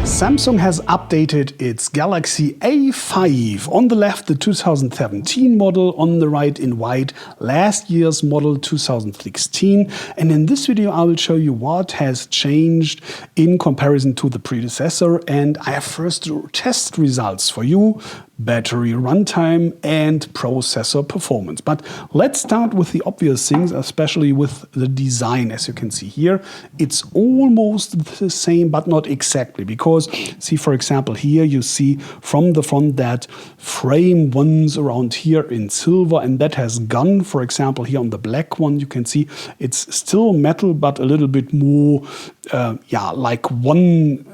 Samsung has updated its Galaxy A5. On the left, the 2017 model, on the right in white, last year's model 2016. And in this video, I will show you what has changed in comparison to the predecessor. And I have first test results for you: battery runtime and processor performance. But let's start with the obvious things, especially with the design. As you can see here, it's almost the same, but not exactly, because see, for example, here you see from the front that frame ones around here in silver, and that has gone. For example, here on the black one, you can see it's still metal, but a little bit more, like one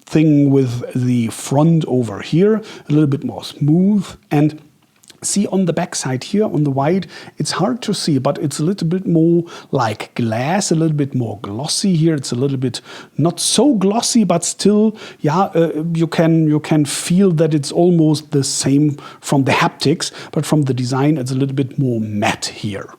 thing with the front over here, a little bit more smooth. And see on the back side here on the white, it's hard to see, but it's a little bit more like glass, a little bit more glossy here. It's a little bit not so glossy, but still, you can feel that it's almost the same from the haptics, but from the design, it's a little bit more matte here.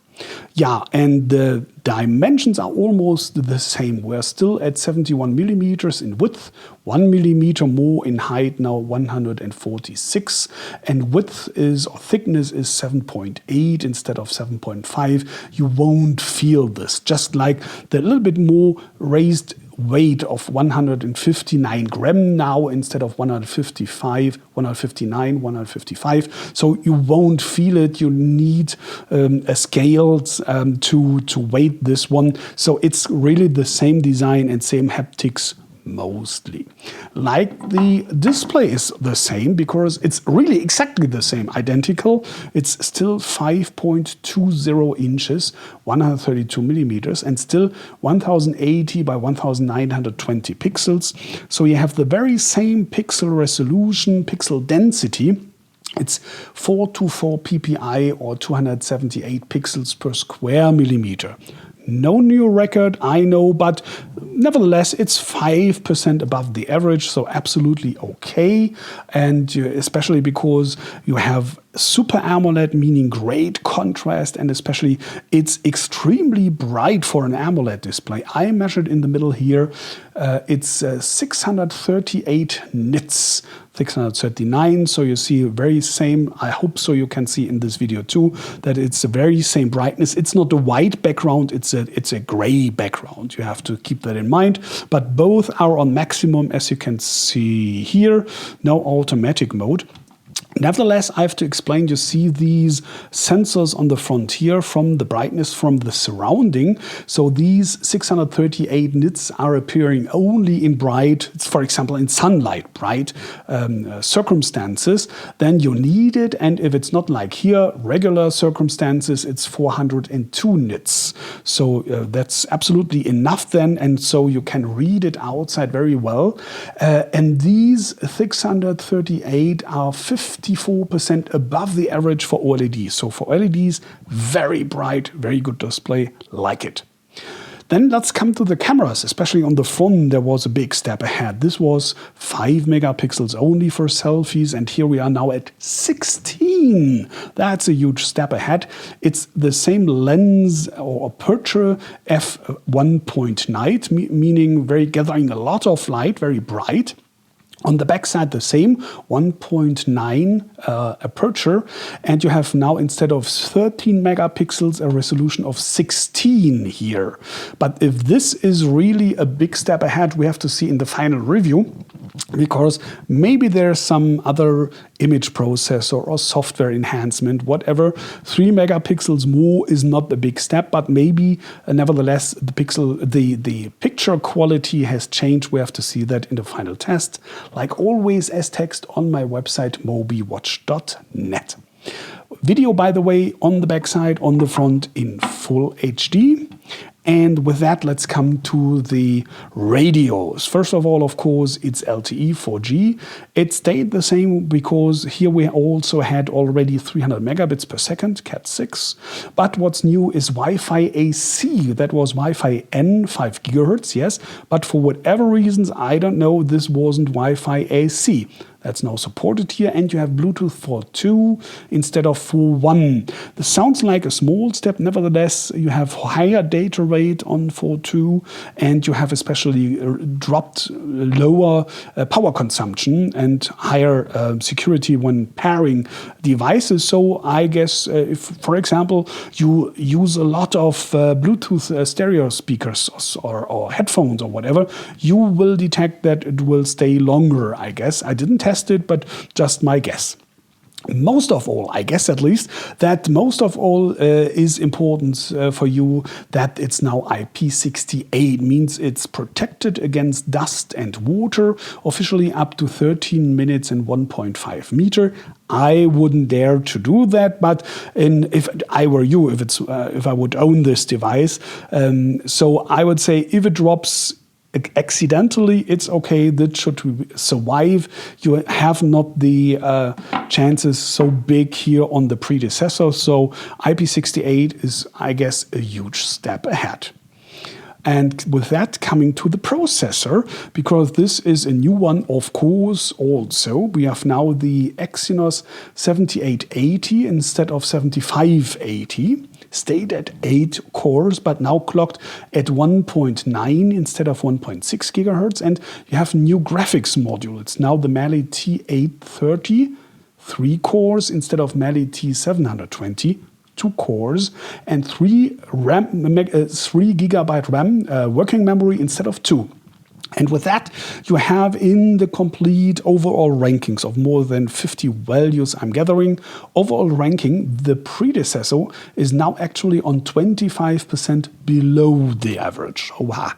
Yeah, and the dimensions are almost the same. We're still at 71 millimeters in width, 1 millimeter more in height, now 146, and width or thickness is 7.8 instead of 7.5. You won't feel this, just like the little bit more raised weight of 159 gram now instead of 155, 159, 155. So you won't feel it. You need a scale to weight this one. So it's really the same design and same haptics mostly. Like the display is the same, because it's really exactly the same, identical. It's still 5.20 inches, 132 millimeters, and still 1080 by 1920 pixels. So you have the very same pixel resolution, pixel density. It's 424 ppi or 278 pixels per square millimeter. No new record, I know, but nevertheless, it's 5% above the average, so absolutely okay. And especially because you have Super AMOLED, meaning great contrast, and especially it's extremely bright for an AMOLED display. I measured in the middle here, it's 638 nits, 639, so you see very same. I hope so you can see in this video too that it's the very same brightness. It's not a white background, it's a gray background. You have to keep that in mind, but both are on maximum, as you can see here, no automatic mode. Nevertheless, I have to explain, you see these sensors on the front here from the brightness from the surrounding. So these 638 nits are appearing only in bright, for example, in sunlight, bright circumstances. Then you need it. And if it's not like here, regular circumstances, it's 402 nits. So that's absolutely enough then. And so you can read it outside very well. And these 638 are 54% above the average for OLEDs. So for LEDs, very bright, very good display, like it. Then let's come to the cameras, especially on the front. There was a big step ahead. This was 5 megapixels only for selfies, and here we are now at 16. That's a huge step ahead. It's the same lens or aperture f1.9, meaning gathering a lot of light, very bright. On the back side, the same 1.9 aperture, and you have now, instead of 13 megapixels, a resolution of 16 here. But if this is really a big step ahead, we have to see in the final review, because maybe there's some other image processor or software enhancement, whatever. 3 megapixels more is not a big step, but maybe nevertheless the picture quality has changed. We have to see that in the final test. Like always, as text on my website mobiwatch.net. Video, by the way, on the back side, on the front in full HD. And with that, let's come to the radios. First of all, of course, it's LTE 4G. It stayed the same because here we also had already 300 megabits per second, Cat 6. But what's new is Wi-Fi AC. That was Wi-Fi N, 5 gigahertz, yes. But for whatever reasons, I don't know, this wasn't Wi-Fi AC. That's now supported here. And you have Bluetooth 4.2 instead of 4.1. This sounds like a small step. Nevertheless, you have higher data rate on 4.2, and you have especially dropped lower power consumption and higher security when pairing devices. So I guess if, for example, you use a lot of Bluetooth stereo speakers or headphones or whatever, you will detect that it will stay longer, I guess. I didn't test it, but just my guess. Most of all, I guess at least, that most of all is important for you that it's now IP68, means it's protected against dust and water, officially up to 13 minutes and 1.5 meter. I wouldn't dare to do that, but if I were you, if I would own this device, so I would say if it drops accidentally, it's okay, that should survive. You have not the chances so big here on the predecessor, so IP68 is, I guess, a huge step ahead. And with that, coming to the processor, because this is a new one, of course, also. We have now the Exynos 7880 instead of 7580. Stayed at 8 cores, but now clocked at 1.9 instead of 1.6 gigahertz. And you have new graphics module. It's now the Mali T830, 3 cores instead of Mali T720. 2 cores, and 3 gigabyte RAM working memory instead of 2. And with that, you have in the complete overall rankings of more than 50 values I'm gathering, overall ranking, the predecessor is now actually on 25% below the average. Oh, wow.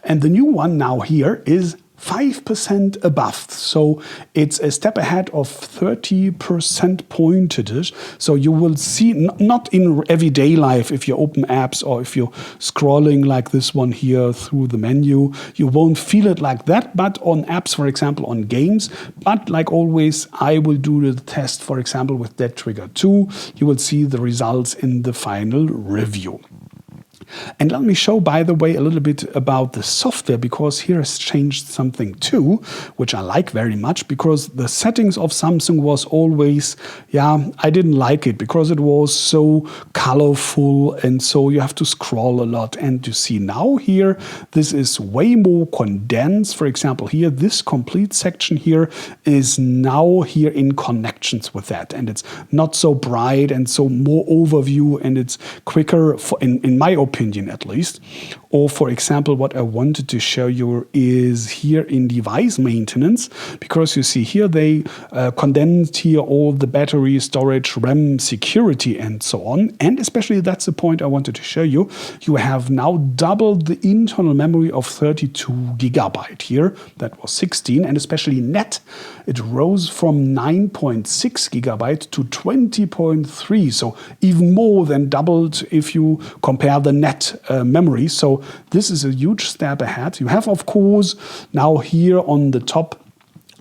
And the new one now here is 5% above, so it's a step ahead of 30% pointed. So you will see, not in everyday life, if you open apps or if you're scrolling like this one here through the menu, you won't feel it like that, but on apps, for example, on games. But like always, I will do the test, for example, with Dead Trigger 2. You will see the results in the final review. And let me show, by the way, a little bit about the software, because here has changed something too, which I like very much, because the settings of Samsung was always, I didn't like it because it was so colorful and so you have to scroll a lot. And you see now here, this is way more condensed. For example, here, this complete section here is now here in connections with that. And it's not so bright and so more overview, and it's quicker, in my opinion at least. Or for example, what I wanted to show you is here in device maintenance, because you see here they condensed here all the battery, storage, RAM, security, and so on. And especially that's the point I wanted to show you. You have now doubled the internal memory of 32 gigabyte here. That was 16, and especially net, it rose from 9.6 gigabyte to 20.3. So even more than doubled if you compare the net memory. So this is a huge step ahead. You have, of course, now here on the top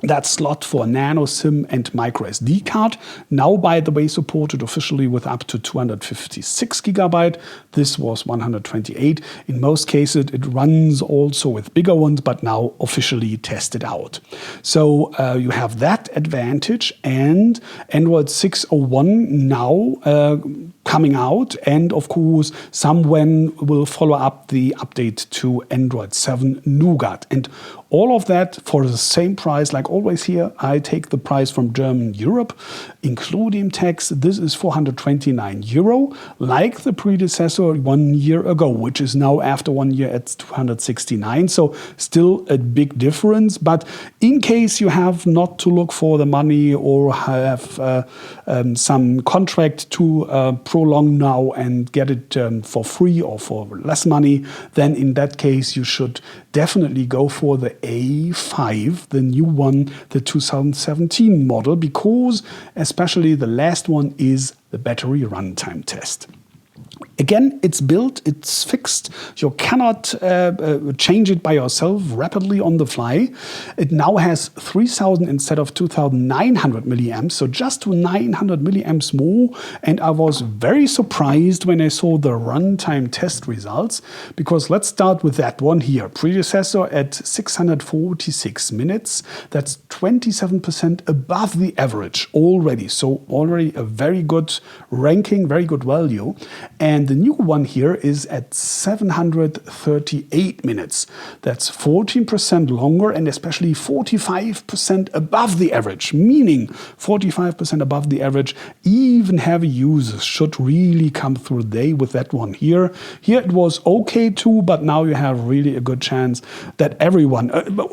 that slot for nano SIM and micro SD card. Now, by the way, supported officially with up to 256 gigabyte. This was 128. In most cases, it runs also with bigger ones, but now officially tested out. So you have that advantage, and Android 6.01 now coming out, and of course, someone will follow up the update to Android 7 Nougat. And all of that for the same price. Like always here, I take the price from German Europe, including tax. This is 429 euro, like the predecessor 1 year ago, which is now after 1 year at 269. So still a big difference. But in case you have not to look for the money or have some contract to prolong now and get it for free or for less money, then in that case you should definitely go for the A5, the new one, the 2017 model, because especially the last one is the battery runtime test. Again, it's built, it's fixed. You cannot change it by yourself rapidly on the fly. It now has 3000 instead of 2900 milliamps, so just 900 milliamps more. And I was very surprised when I saw the runtime test results, because let's start with that one here. Predecessor at 646 minutes. That's 27% above the average already. So already a very good ranking, very good value. And the new one here is at 738 minutes. That's 14% longer and especially 45% above the average, meaning 45% above the average. Even heavy users should really come through the day with that one here. Here it was okay too, but now you have really a good chance that everyone,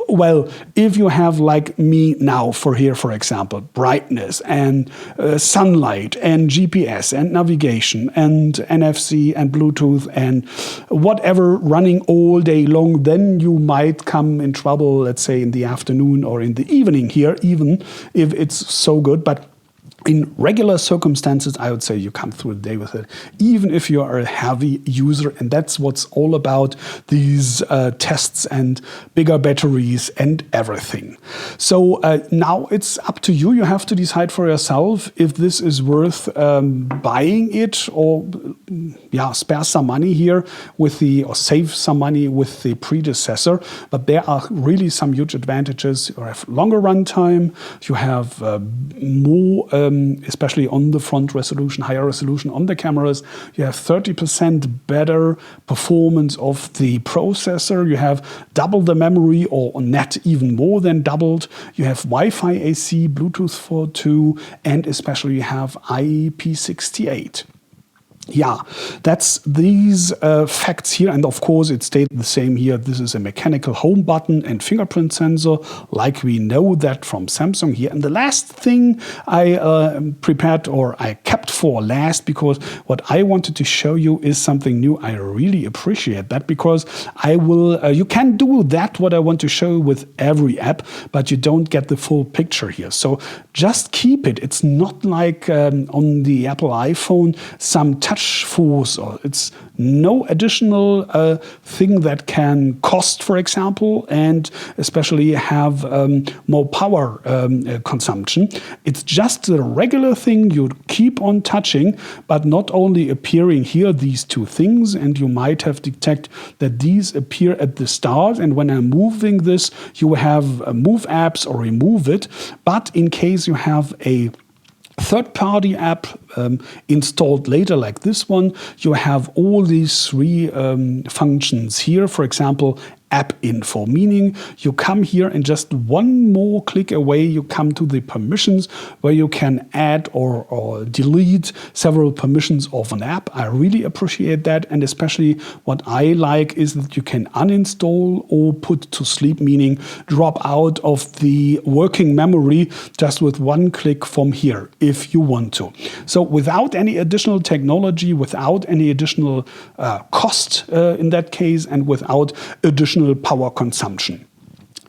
well, if you have like me now for here, for example, brightness and sunlight and GPS and navigation and NFC and Bluetooth and whatever running all day long, then you might come in trouble, let's say in the afternoon or in the evening here, even if it's so good. But in regular circumstances, I would say you come through the day with it, even if you are a heavy user. And that's what's all about these tests and bigger batteries and everything. So now it's up to you. You have to decide for yourself if this is worth buying it, or spare some money here with the, or save some money with the predecessor. But there are really some huge advantages. You have longer runtime. You have more especially on the front resolution, higher resolution on the cameras. You have 30% better performance of the processor. You have double the memory, or net even more than doubled. You have Wi-Fi AC, Bluetooth 4.2, and especially you have IP68. Yeah, that's these facts here. And of course, it stayed the same here. This is a mechanical home button and fingerprint sensor, like we know that from Samsung here. And the last thing I prepared, or I kept for last, because what I wanted to show you is something new. I really appreciate that, because I will, you can do that, what I want to show you, with every app, but you don't get the full picture here. So just keep it. It's not like on the Apple iPhone, some touch force, or it's no additional thing that can cost, for example, and especially have more power consumption. It's just a regular thing you keep on touching, but not only appearing here, these two things, and you might have detected that these appear at the start, and when I'm moving this, you have move apps or remove it. But in case you have a third-party app installed later, like this one, you have all these three functions here. For example, app info, meaning you come here and just one more click away, you come to the permissions, where you can add or delete several permissions of an app. I really appreciate that. And especially what I like is that you can uninstall or put to sleep, meaning drop out of the working memory just with one click from here, if you want to. So without any additional technology, without any additional cost in that case, and without additional power consumption.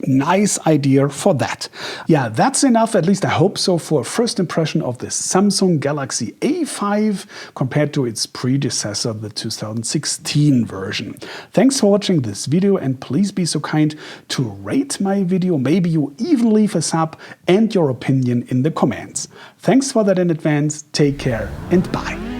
Nice idea for that. Yeah, that's enough, at least I hope so, for a first impression of the Samsung Galaxy A5 compared to its predecessor, the 2016 version. Thanks for watching this video, and please be so kind to rate my video. Maybe you even leave a sub and your opinion in the comments. Thanks for that in advance. Take care and bye.